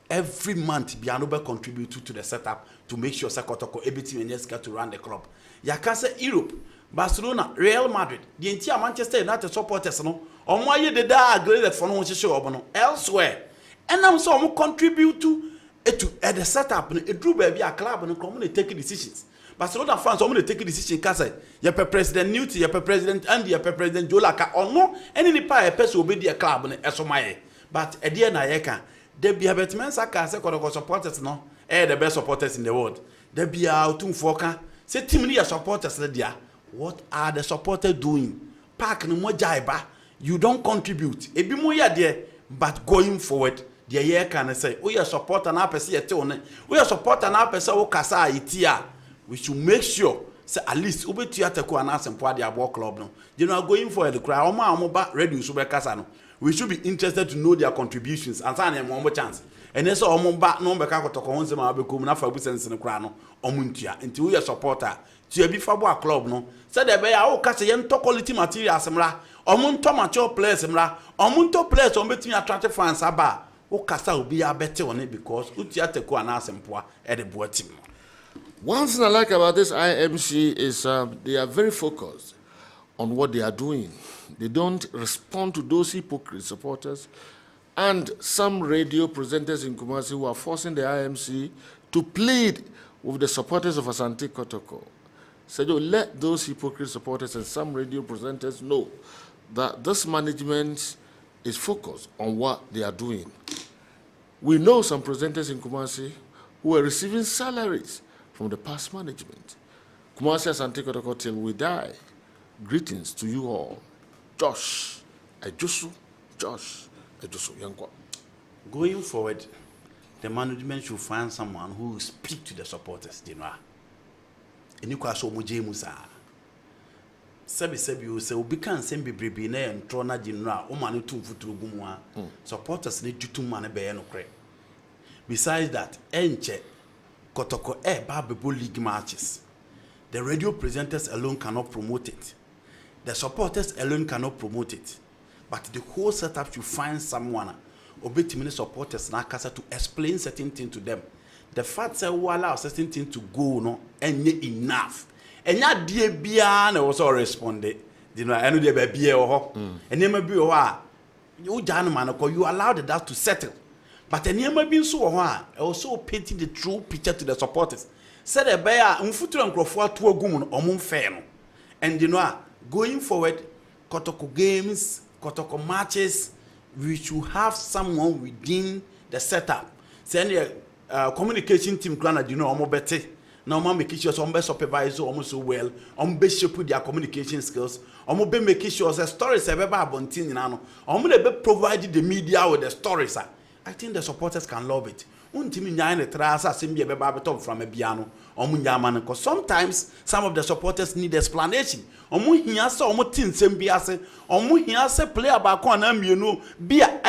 every month bia no be contribute to the setup to make sure say Kotoko ebitim enyeska to run the club ya ka say Europe Barcelona Real Madrid the entire Manchester United supporters no omo aye de da agreed for no hye obo no elsewhere and am so omo contribute to at the setup, it drew baby a club and come and take decisions. Barcelona fans, I'm going to take decision. Kasa, your president Newt, your president Andy, your president Laka, or no, any pie person will be a club and SOMA. But a dear Nayaka, there be a better man, Saka, supporters, no, the best supporters in the world. There be out to Foka, say Timmy supporters, Lydia. What are the supporters doing? Park no more jaiba, you don't contribute. It be more there, but going forward. The year can say, we are support an apesi etone. We are support an apesi o kasa itia. We should make sure say at least ube theater ko anase mpo dia ball club no. You know going for the cry omo ba ready ube kasa no. We should be interested to know their contributions and say na mo chance. And then so omo ba no be ka kotoko won se ma be ko mu na fa bu sense no kra no omo ntua. Nti we are supporter. To be fa bo club no. Say the be ya o kasa ye nto quality materials mra. Omo nto mature players mra. Omo nto players omo betimi attract fans aba. One thing I like about this IMC is they are very focused on what they are doing. They don't respond to those hypocrite supporters and some radio presenters in Kumasi who are forcing the IMC to plead with the supporters of Asante Kotoko. Said, let those hypocrite supporters and some radio presenters know that this management is focused on what they are doing. We know some presenters in Kumasi who are receiving salaries from the past management. Kumasi Asante Kotoko till we die. Greetings to you all. Josh Ejusu, Yankwa. Going forward, the management should find someone who will speak to the supporters, you know. And you can show Musa. Sebi, you say, we can't send be na and Trona General, Omanu Futu Gumwa. Supporters need to money by no credit. Besides that, Enche, Kotoko Babu League matches. The radio presenters alone cannot promote it. The supporters alone cannot promote it. But the whole setup should find someone, obey supporters to explain certain things to them. The fact that we allow certain things to go, no, and enough. And yet, dear Bian also responded. You know, I know they be and never be you gentleman, you allowed that to settle. But the never been so also painting the true picture to the supporters. Said a bear, Mfutu and Crawford to a woman or moon fair. And you know, going forward, Kotoko games, Kotoko matches, we should have someone within the setup. Send a communication team, granted, you know, almost better. Now, making sure some best supervisor almost so well, best shape with their communication skills, be making sure the stories have ever been seen, be provided the media with the stories. I think the supporters can love it. Because sometimes some of the supporters need explanation. Player back on be a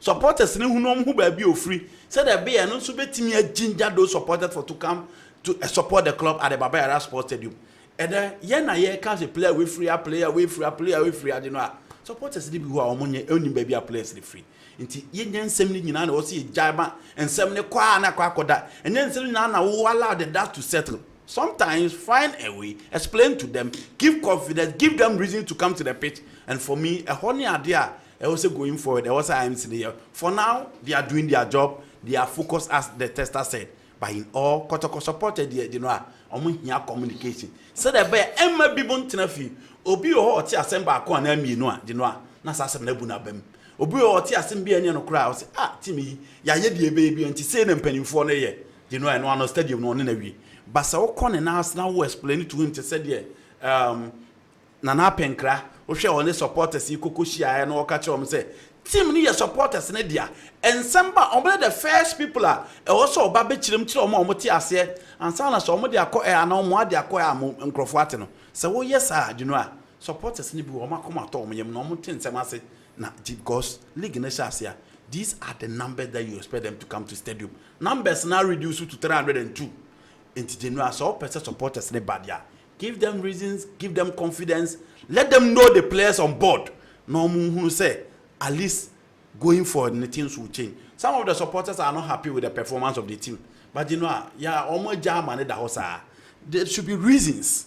supporters who be free. Said that be no so betimi a ginger those supporters for to come to support the club at the Baba Sports Stadium. And then ye catch a player we free, a player we free, you know. Supporters did who are only baby a players free. Inti yen semni nyina na osi jaba and semni kwa na kwa koda and then semni na who allow the dust to settle. Sometimes find a way, explain to them, give confidence, give them reason to come to the pitch. And for me, a honey idea, I also going forward. I also am saying here. For now, they are doing their job. They are focused, as the tester said. But in all, Kotoko supported the here communication. So that by Emma Bibon Tenafi, Obi or Tia Semba Kwan Emi Noa, Dinoa, Nasa Nebuna Bem. Obi or Tia Sembi and no crowd, Timmy, ya ye baby, and to say them penny for a year. Dinoa and one stadium no in a way. But so Con and us now will explain to him to say, Nana Penkra, or share on the supporters, you Kukushia and all catch on say. Team near supporters in India, and some of the first people are also Baby Chim Motia and some of some of their coy and no more their coy and Crawford. So, yes, sir, you know, supporters need to be Omacomatom, normal things, I say, because League in the these are the numbers that you expect them to come to stadium. Numbers now reduced to 302. Into general, so person supporters in the badia. Give them reasons, give them confidence, let them know the players on board. No who say. At least going forward, the teams will change. Some of the supporters are not happy with the performance of the team. But you know, yeah, almost jam and the house. There should be reasons.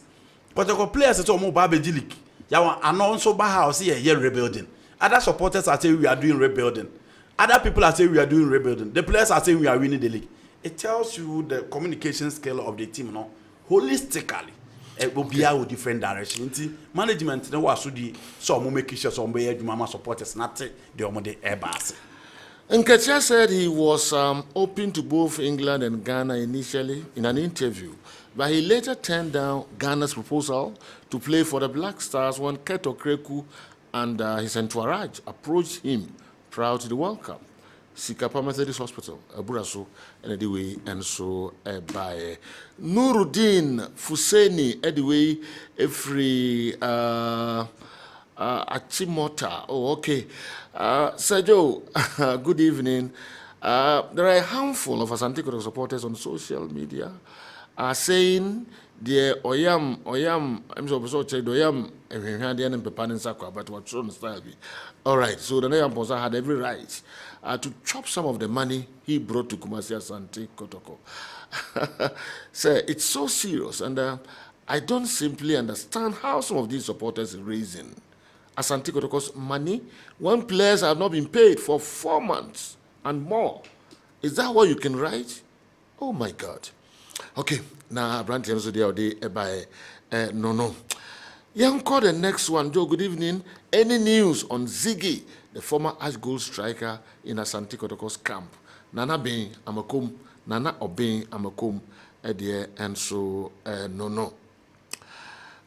But the players are almost Babejilik. Yeah, and also by house here rebuilding. Other supporters are saying we are doing rebuilding. Other people are saying we are doing rebuilding. The players are saying we are winning the league. It tells you the communication scale of the team, no, holistically. It will be out different directions. Management no was so make sure some way mama supporters not the omode airbus. Nketiah said he was open to both England and Ghana initially in an interview, but he later turned down Ghana's proposal to play for the Black Stars when Keto Kreku and his entourage approached him prior to the World Cup. Sikapa Methodist Hospital, Buraso, anyway, and so by Nuruddin Fuseni, anyway, every Achimota. Oh, okay. Sergio, good evening. There are a handful of Asante Kotoko supporters on social media saying the Oyam, I'm so check the Oyam, and Pepanin Sakwa, but what's on style. All right, so the Oyam Posa had every right to chop some of the money he brought to Kumasi Asante Kotoko. Sir, it's so serious, and I don't simply understand how some of these supporters are raising Asante Kotoko's money when players have not been paid for 4 months and more. Is that what you can write? Oh my God. Okay, now Branty and Zodi by no. Young call the next one. Joe, good evening. Any news on Ziggy, the former Ash goal striker in Asante Kotoko's camp? Nana Bain Amakum, Nana Obeying Amakum, and so no.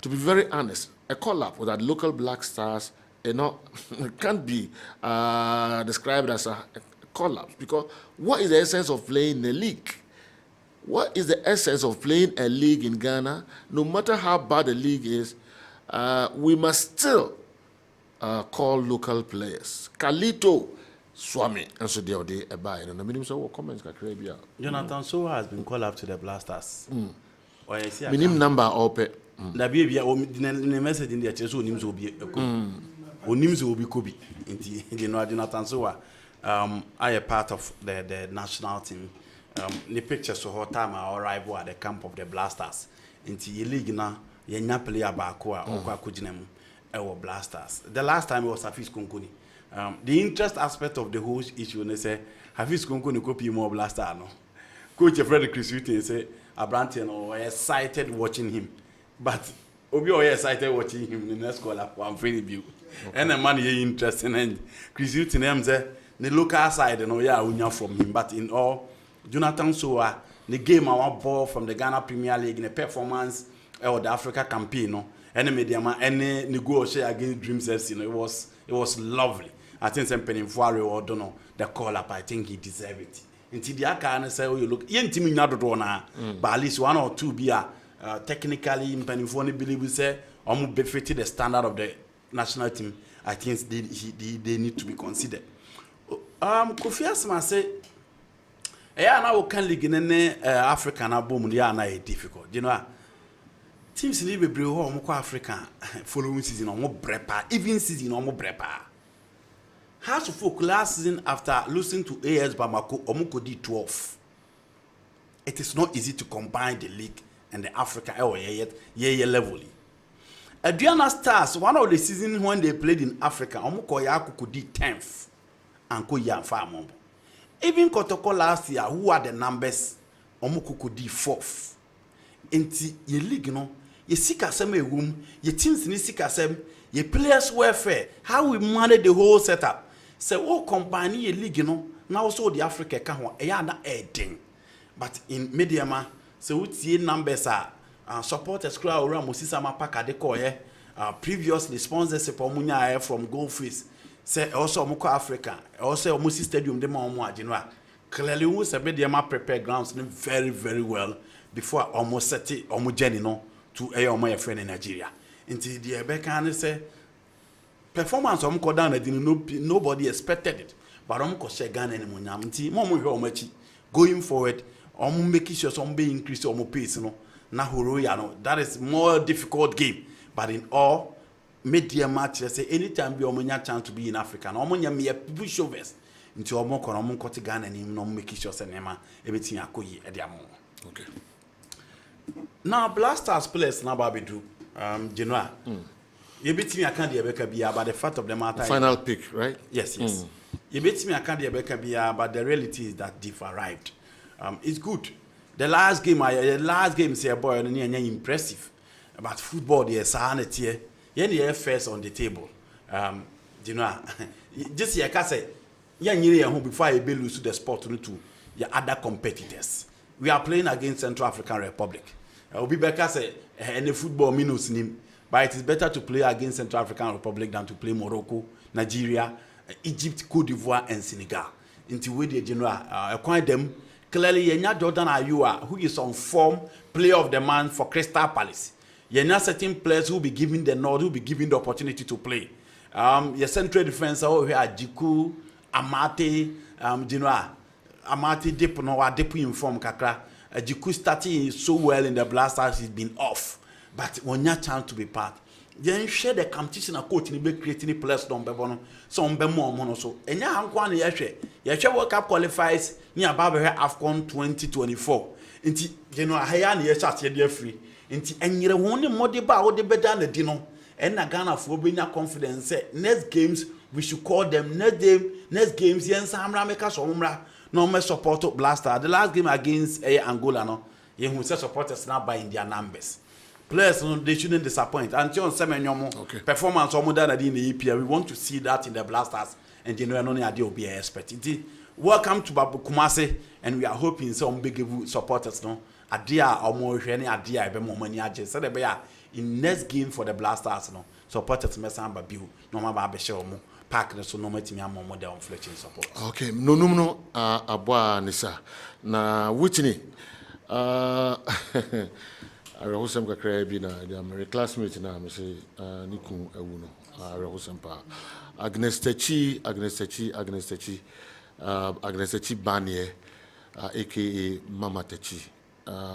To be very honest, a call-up with that local Black Stars, can't be described as a call-up, because what is the essence of playing the league? What is the essence of playing a league in Ghana? No matter how bad the league is, we must still call local players. Kalito Swami, and so they are by. And the minimum so comments can create. Jonathan Sowa has been called up to the Blasters. Minimum number open. The baby, the message in the church, names will be names will be Kobe. You know, Jonathan Sowa, I a part of the national team. The pictures of her time I arrived at the camp of the Blasters. Into the league now, you not play about or Kujinem or Blasters. The last time it was Hafiz Konkoni. The interest aspect of the whole issue, they say Hafiz Konkoni copy more Blaster. No, Coach Frederick Chris say Abrantian or excited watching him, but Obi or excited watching him in the next call up one free view. And the man you interested in Chris Utin say the local side and yeah from him, but in all. Jonathan Sowa, the game our ball from the Ghana Premier League in a performance or the Africa campaign, no, any media any goal share against Dreams FC, it was lovely. I think some penny for or don't know the call up. I think he deserved it. Until the Aka say, oh, you look, you team not na, but at least one or two be technically in penny for believe we say almost befitted the standard of the national team. I think they need to be considered. Kofi Asma say. Yeah, now we can league in Africa na boom they are na difficult. You know, teams in the brew home Africa following season or more brepa, even season or more brepa. How to folk last season after losing to AS Bamako Omuko D12. It is not easy to combine the league and the Africa or level. Adriana Stars, one of the seasons when they played in Africa, Omuko Yakuko D10th and Ko Yan Farmombo. Even Kotoko last year, who are the numbers? Omukuku D 4th. Inti ye league no, ye seek asem a room, ye teams ni seek asem, ye players welfare. How we manage the whole setup? So all company ye league no, now also the Africa can na adding. But in Mediama, so what ye numbers are supporters crowd around Mosisa Mapaka de Koye, previously sponsors Pomunya from Goldfish. Say also Moko Africa, also Musi Stadium, the Momo Genua. Clearly, we said they prepare grounds very, very well before almost set it homogeneous to a friend in Nigeria. Until the Rebecca say performance of Moko down, nobody expected it. But Moko share Ghana and Munamti, Momo going forward, making sure some be increased or more pace, no, that is more difficult game. But in all, media match say anytime we omonya chance to be in Africa na omonya me push overs into omo kono omo koti Ghana ni no make sure say nema ebetin akoyi e dia mo. Okay. Now Blasters players na ba bedu Genoa. Ebetin aka de ebeka bia but the fact of the matter final pick, right? Yes. Ebetin aka de ebeka bia but the reality is that they've arrived. It's good. The last game say boy no impressive. But football the sanity Yenny first on the table. You know, just here, I say, before I lose to the sport to your other competitors. We are playing against Central African Republic. Obi Beka say, any football minus him, but it is better to play against Central African Republic than to play Morocco, Nigeria, Egypt, Cote d'Ivoire, and Senegal. Into where the general acquire them. Clearly, Yenya Jordan Ayua, who is on form, player of the month for Crystal Palace. You're not certain players who will be given the nod, who will be given the opportunity to play. Your central defense over here, Jiku, Amate, Amate Depo, no, Depo inform Kakra. Jiku starting so well in the Blasters, he's been off. But when you chance to be part, then share the competition a coach in the creating players don't be one, some be more mono so. And ya Hankwan Yashe World Cup qualifies near Barbara AFCON 2024. Inti, Hayan Yashat, you're free. Inti enyere woni mode ba wo de beda na di no en na Ghana fo be nya confidence say next games we should call them next games yen samra make so umra no me support Blaster. The last game against Angola, no, you say supporters now by in their numbers. Players, no, they shouldn't disappoint. Until Semenyomo performance or more than in the EPL, we want to see that in the Blasters, and you know, no idea will be expected. Welcome to Babu Kumasi, and we are hoping some big supporters, no, idea or more any idea, even more money. So they be in next game for the Blasters, no, supporters mess up Babu, no matter show more pack, so no matter me more modern fletching support. Okay, no, abwa nisa na Whitney. I was some crabina, my classmate now, I say, Niku Ewuno, I was some pa. Agnes Techi, Banye, aka Mama Techi,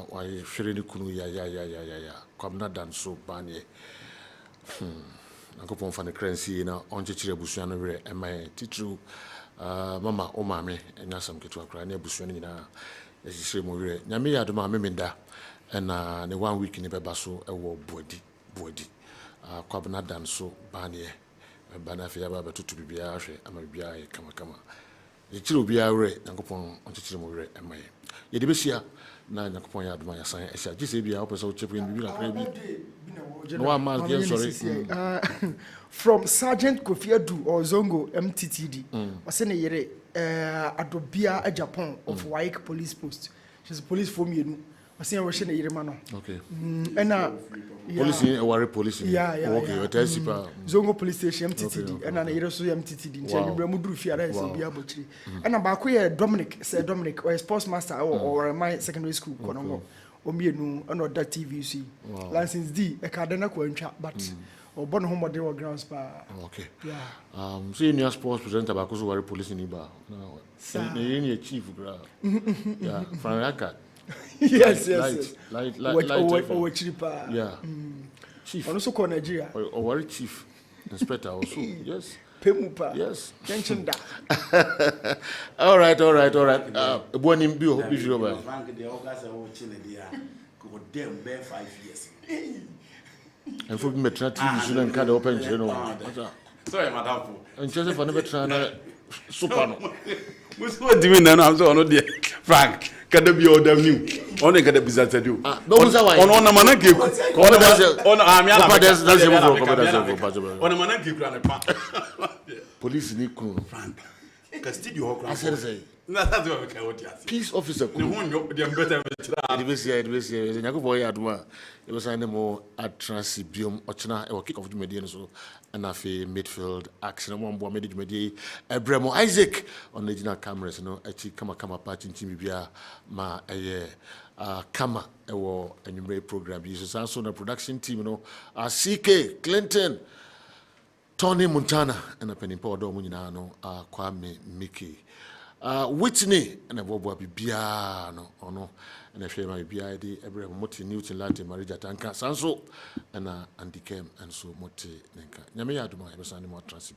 why Sherry Kunu, ya, come not done so Banye. I go on the currency now, on Chichira Bushano, and my teacher, Mama, oh, mammy, and now some get to a cry near Bushana, as you say, Mure, Yamia, the mamma Minda. And the 1 week in the Babaso, a war body. Quabana done so, Barnier, Banafia, to be a Amabia, Kama. The chill be a ray, and go on Chichimore, and my. Yedibisia, 9 upon yard, my sign, I shall just be up so cheap in the no man, sorry. From Sergeant Kofiadu or Zongo MTTD, was in a year Adobia, a Japan of Waik Police Post. She's a police for me. I see a Russian Yermano. Okay. And police. Yeah. Okay, Zongo Police Station MTTD, and an Erosu MTTD, Mudu Fiara, Biabuchi. And about Dominic, or a sports master or my secondary school, Konongo, or me, no, another TVC. License D, a Cardena Quencha, but or born home or they were grounds bar. Okay. Yeah. Seeing your sports presenter about Kuzu police in Iba. Now, you're chief, yeah, Franaka. Yes. Light. Cheaper. Yeah. Chief. And also call Nigeria. Or chief inspector also. Yes. Pemupa. Yes. Tension da. All right. One in Bio, hope you know. Frank, the August of Chile, go damn bear 5 years. And for me, TV shouldn't cut open, you know. Sorry, madam. And Joseph, I never try to super. What do you mean? I'm so on there, Frank. Can there be all them new? Only can there be that do. No, on a man give. On a man give. Police in Niku. Frank. Castillo, I said, that's what we can. Peace officer. The one you're better. It was animal at Transibium, Ochina, or kick off the median so, and a midfield action. One boy made it Abramo Isaac on the original cameras, you know, actually kama patch in Timibia, ma a year. Kama, a war, and you made program. This also on the production team, you know, CK, Clinton, Tony Montana, and a penny powder, Munano, Kwame Mickey. Whitney and a bobo biano or no, and a shame my BID, every moti Newton Latin Marija Tanka Sanso and Andy Kem and so moti Nenka. Yamia to my animal transcript.